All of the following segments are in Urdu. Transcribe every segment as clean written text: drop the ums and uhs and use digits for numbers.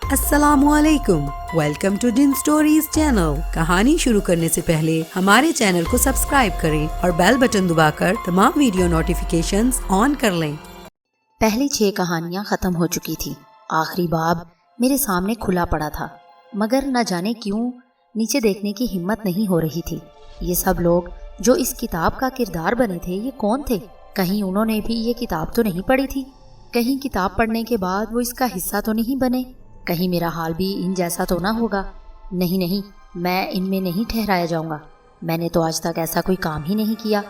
السلام علیکم، welcome to done stories channel. کہانی شروع کرنے سے پہلے ہمارے چینل کو سبسکرائب کریں اور بیل بٹن دبا کر تمام ویڈیو نوٹیفیکیشنز آن کر لیں۔ پہلی 6 کہانیاں ختم ہو چکی تھی۔ آخری باب میرے سامنے کھلا پڑا تھا، مگر نہ جانے کیوں نیچے دیکھنے کی ہمت نہیں ہو رہی تھی۔ یہ سب لوگ جو اس کتاب کا کردار بنے تھے، یہ کون تھے؟ کہیں انہوں نے بھی یہ کتاب تو نہیں پڑھی تھی؟ کہیں کتاب پڑھنے کے بعد وہ اس کا حصہ تو نہیں بنے؟ کہیں میرا حال بھی ان جیسا تو نہ ہوگا؟ نہیں، میں ان میں نہیں ٹھہرایا جاؤں گا۔ میں نے تو آج تک ایسا کوئی کام ہی نہیں کیا۔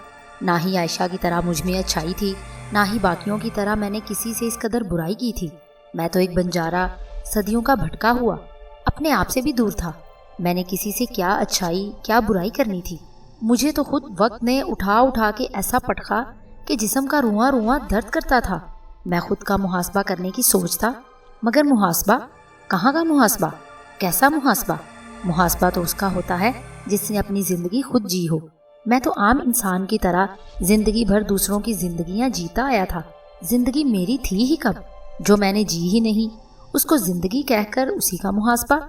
نہ ہی عائشہ کی طرح مجھ میں اچھائی تھی، نہ ہی باقیوں کی طرح میں نے کسی سے اس قدر برائی کی تھی۔ میں تو ایک بنجارا، صدیوں کا بھٹکا ہوا، اپنے آپ سے بھی دور تھا۔ میں نے کسی سے کیا اچھائی، کیا برائی کرنی تھی؟ مجھے تو خود وقت نے اٹھا کے ایسا پٹخا کہ جسم کا رواں رواں درد کرتا تھا۔ میں خود کا محاسبہ کرنے کی سوچ تھا، مگر محاسبہ کہاں کا محاسبہ؟ کیسا محاسبہ؟ محاسبہ تو اس کا ہوتا ہے جس نے اپنی زندگی خود جی ہو۔ میں تو عام انسان کی طرح زندگی بھر دوسروں کی زندگیاں جیتا آیا تھا۔ زندگی میری تھی ہی کب؟ جو میں نے جی ہی نہیں، اس کو زندگی کہہ کر اسی کا محاسبہ؟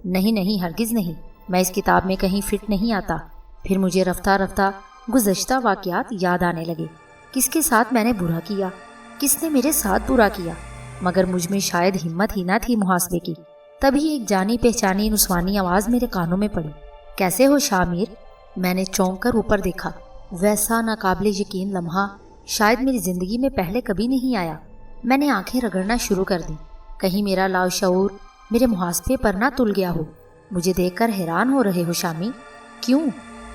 نہیں، ہرگز نہیں۔ میں اس کتاب میں کہیں فٹ نہیں آتا۔ پھر مجھے رفتہ رفتہ گزشتہ واقعات یاد آنے لگے۔ کس کے ساتھ میں نے برا کیا، کس نے میرے ساتھ برا کیا؟ مگر مجھ میں شاید ہمت ہی نہ تھی محاسبے کی۔ تبھی ایک جانی پہچانی نسوانی آواز میرے کانوں میں پڑی۔ کیسے ہو شامیر؟ میں نے چونک کر اوپر دیکھا۔ ویسا ناقابل یقین لمحہ شاید میری زندگی میں پہلے کبھی نہیں آیا۔ میں نے آنکھیں رگڑنا شروع کر دیں، کہیں میرا لاشعور میرے محاسبے پر نہ تل گیا ہو۔ مجھے دیکھ کر حیران ہو رہے ہو شامی؟ کیوں؟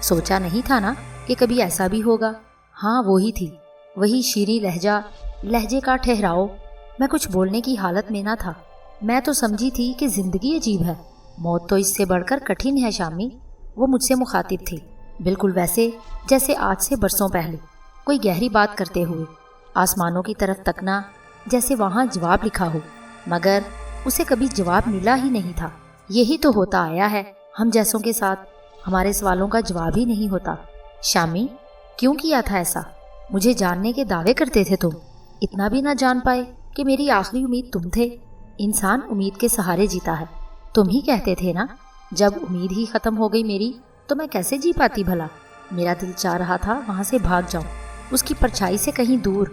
سوچا نہیں تھا نا کہ کبھی ایسا بھی ہوگا؟ ہاں، وہی تھی، وہی شیریں لہجے کا ٹھہراؤ۔ میں کچھ بولنے کی حالت میں نہ تھا۔ میں تو سمجھی تھی کہ زندگی عجیب ہے، موت تو اس سے بڑھ کر کٹھن ہے شامی۔ وہ مجھ سے مخاطب تھی، بالکل ویسے جیسے آج سے برسوں پہلے، کوئی گہری بات کرتے ہوئے، آسمانوں کی طرف تکنا جیسے وہاں جواب لکھا ہو، مگر اسے کبھی جواب ملا ہی نہیں تھا۔ یہی تو ہوتا آیا ہے ہم جیسوں کے ساتھ، ہمارے سوالوں کا جواب ہی نہیں ہوتا۔ شامی، کیوں کیا تھا ایسا؟ مجھے جاننے کے دعوے کرتے تھے تم، اتنا بھی نہ جان پائے کہ میری آخری امید تم تھے۔ انسان امید کے سہارے جیتا ہے، تم ہی کہتے تھے نا؟ جب امید ہی ختم ہو گئی میری تو میں کیسے جی پاتی بھلا؟ میرا دل چاہ رہا تھا وہاں سے بھاگ جاؤں، اس کی پرچھائی سے کہیں دور،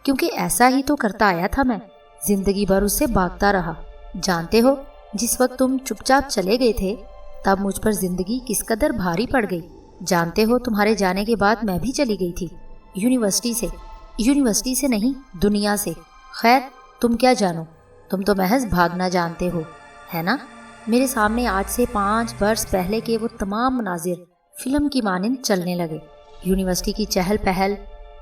کیونکہ ایسا ہی تو کرتا آیا تھا میں، زندگی بھر اس سے بھاگتا رہا۔ جانتے ہو، جس وقت تم چپ چاپ چلے گئے تھے تب مجھ پر زندگی کس قدر بھاری پڑ گئی۔ جانتے ہو، تمہارے جانے کے بعد میں بھی چلی گئی تھی، یونیورسٹی سے نہیں، دنیا سے۔ خیر، تم کیا جانو، تم تو محض بھاگنا جانتے ہو، ہے نا؟ میرے سامنے آج سے 5 برس پہلے کے وہ تمام مناظر فلم کی مانند چلنے لگے۔ یونیورسٹی کی چہل پہل،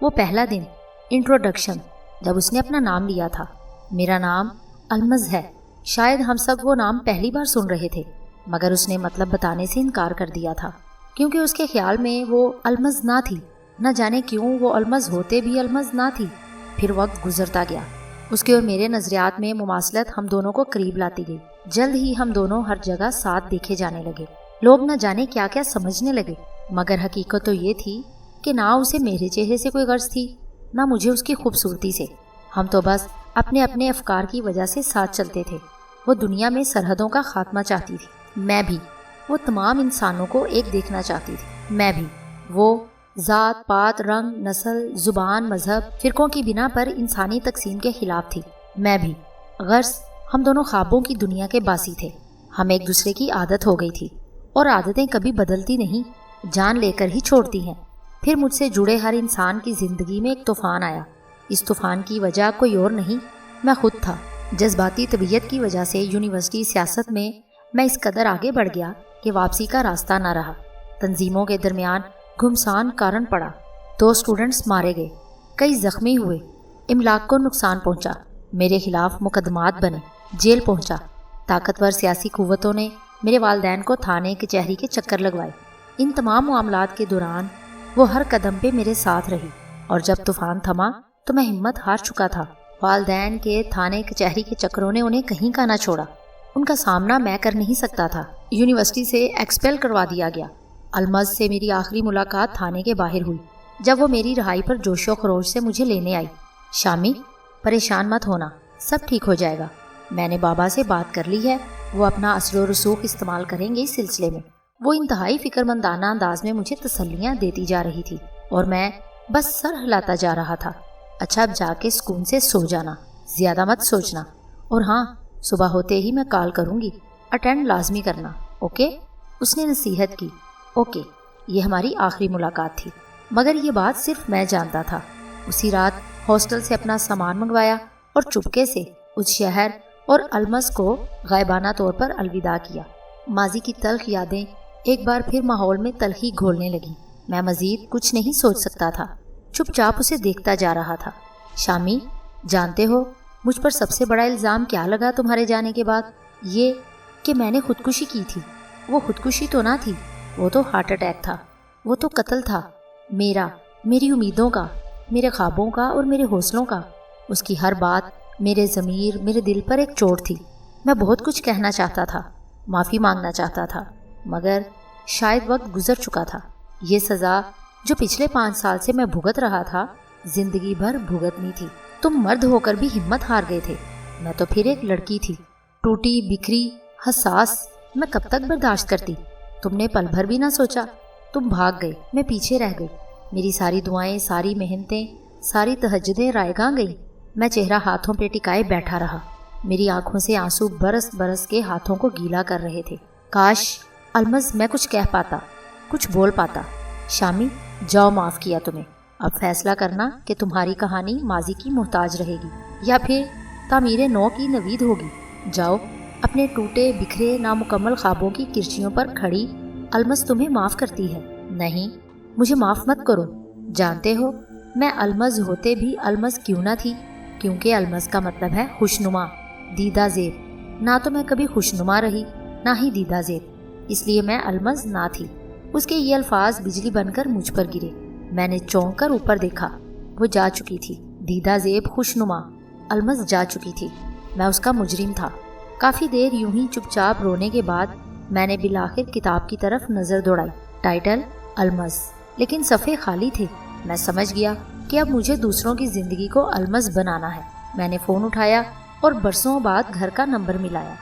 وہ پہلا دن، انٹروڈکشن، جب اس نے اپنا نام لیا تھا۔ میرا نام المز ہے۔ شاید ہم سب وہ نام پہلی بار سن رہے تھے، مگر اس نے مطلب بتانے سے انکار کر دیا تھا، کیونکہ اس کے خیال میں وہ المز نہ تھی۔ نہ جانے کیوں وہ المز ہوتے بھی المز نہ تھی۔ پھر وقت گزرتا گیا، اس کے اور میرے نظریات میں مماثلت ہم دونوں کو قریب لاتی گئی۔ جلد ہی ہم دونوں ہر جگہ ساتھ دیکھے جانے لگے۔ لوگ نہ جانے کیا کیا سمجھنے لگے، مگر حقیقت تو یہ تھی کہ نہ اسے میرے چہرے سے کوئی غرض تھی، نہ مجھے اس کی خوبصورتی سے۔ ہم تو بس اپنے اپنے افکار کی وجہ سے ساتھ چلتے تھے۔ وہ دنیا میں سرحدوں کا خاتمہ چاہتی تھی، میں بھی۔ وہ تمام انسانوں کو ایک دیکھنا چاہتی تھی، میں بھی۔ وہ ذات پات، رنگ، نسل، زبان، مذہب، فرقوں کی بنا پر انسانی تقسیم کے خلاف تھی، میں بھی۔ غرض ہم دونوں خوابوں کی دنیا کے باسی تھے۔ ہم ایک دوسرے کی عادت ہو گئی تھی، اور عادتیں کبھی بدلتی نہیں، جان لے کر ہی چھوڑتی ہیں۔ پھر مجھ سے جڑے ہر انسان کی زندگی میں ایک طوفان آیا۔ اس طوفان کی وجہ کوئی اور نہیں، میں خود تھا۔ جذباتی طبیعت کی وجہ سے یونیورسٹی سیاست میں میں اس قدر آگے بڑھ گیا کہ واپسی کا راستہ نہ رہا۔ تنظیموں کے درمیان گھمسان کارن پڑا، 2 اسٹوڈنٹس مارے گئے، کئی زخمی ہوئے، املاک کو نقصان پہنچا، میرے خلاف مقدمات بنے، جیل پہنچا۔ طاقتور سیاسی قوتوں نے میرے والدین کو تھانے کچہری کے چکر لگوائے۔ ان تمام معاملات کے دوران وہ ہر قدم پہ میرے ساتھ رہی، اور جب طوفان تھما تو میں ہمت ہار چکا تھا۔ والدین کے تھانے کچہری کے چکروں نے انہیں کہیں کا نہ چھوڑا۔ ان کا سامنا میں کر نہیں سکتا تھا۔ یونیورسٹی سے ایکسپیل کروا دیا گیا۔ المز سے میری آخری ملاقات تھانے کے باہر ہوئی، جب وہ میری رہائی پر جوش و خروش سے مجھے لینے آئی۔ شامی، پریشان مت ہونا، سب ٹھیک ہو جائے گا۔ میں نے بابا سے بات کر لی ہے، وہ اپنا اثر و رسوخ استعمال کریں گے اس سلسلے میں۔ وہ انتہائی فکر مندانہ انداز میں مجھے تسلیاں دیتی جا رہی تھی اور میں بس سر ہلاتا جا رہا تھا۔ اچھا اب جا کے سکون سے سو جانا، زیادہ مت سوچنا، اور ہاں صبح ہوتے ہی میں کال کروں گی، اٹینڈ لازمی کرنا، اوکے؟ اس نے نصیحت کی۔ اوکے، یہ ہماری آخری ملاقات تھی، مگر یہ بات صرف میں جانتا تھا۔ اسی رات ہاسٹل سے اپنا سامان منگوایا اور چپکے سے اس شہر اور المس کو غائبانہ طور پر الوداع کیا۔ ماضی کی تلخ یادیں ایک بار پھر ماحول میں تلخی گھولنے لگیں۔ میں مزید کچھ نہیں سوچ سکتا تھا، چپ چاپ اسے دیکھتا جا رہا تھا۔ شامی، جانتے ہو مجھ پر سب سے بڑا الزام کیا لگا تمہارے جانے کے بعد؟ یہ کہ میں نے خودکشی کی تھی۔ وہ خودکشی تو نہ تھی، وہ تو ہارٹ اٹیک تھا، وہ تو قتل تھا، میرا، میری امیدوں کا، میرے خوابوں کا اور میرے حوصلوں کا۔ اس کی ہر بات میرے ضمیر، میرے دل پر ایک چوٹ تھی۔ میں بہت کچھ کہنا چاہتا تھا، معافی مانگنا چاہتا تھا، مگر شاید وقت گزر چکا تھا۔ یہ سزا جو پچھلے 5 سال سے میں بھگت رہا تھا، زندگی بھر بھگتنی تھی۔ تم مرد ہو کر بھی ہمت ہار گئے تھے، میں تو پھر ایک لڑکی تھی، ٹوٹی بکھری، حساس۔ میں کب تک برداشت کرتی؟ تم نے پل بھر بھی نہ سوچا، تم بھاگ گئے، میں پیچھے رہ گئی۔ میری ساری دعائیں، ساری محنتیں، ساری تہجدیں رائے گاں گئی۔ میں چہرہ ہاتھوں پہ ٹکائے بیٹھا رہا، میری آنکھوں سے آنسو برس برس کے ہاتھوں کو گیلا کر رہے تھے۔ کاش المز میں کچھ کہہ پاتا، کچھ بول پاتا۔ شامی، جاؤ، معاف کیا تمہیں، اب فیصلہ کرنا کہ تمہاری کہانی ماضی کی محتاج رہے گی یا پھر تعمیر نو کی نوید ہوگی۔ جاؤ، اپنے ٹوٹے بکھرے نامکمل خوابوں کی کرچیوں پر کھڑی المز تمہیں معاف کرتی ہے۔ نہیں، مجھے معاف مت کرو۔ جانتے ہو میں المز ہوتے بھی المز کیوں نہ تھی؟ کیونکہ المز کا مطلب ہے خوشنما، دیدہ زیب۔ نہ تو میں کبھی خوشنما رہی، نہ ہی دیدہ زیب، اس لیے میں المز نہ تھی۔ اس کے یہ الفاظ بجلی بن کر مجھ پر گرے۔ میں نے چونک کر اوپر دیکھا، وہ جا چکی تھی۔ دیدہ زیب، خوشنما، المز جا چکی تھی۔ میں اس کا مجرم تھا۔ کافی دیر یوں ہی چپ چاپ رونے کے بعد میں نے بالآخر کتاب کی طرف نظر دوڑائی، ٹائٹل المز، لیکن صفحے خالی تھے۔ میں سمجھ گیا کہ اب مجھے دوسروں کی زندگی کو المز بنانا ہے۔ میں نے فون اٹھایا اور برسوں بعد گھر کا نمبر ملایا۔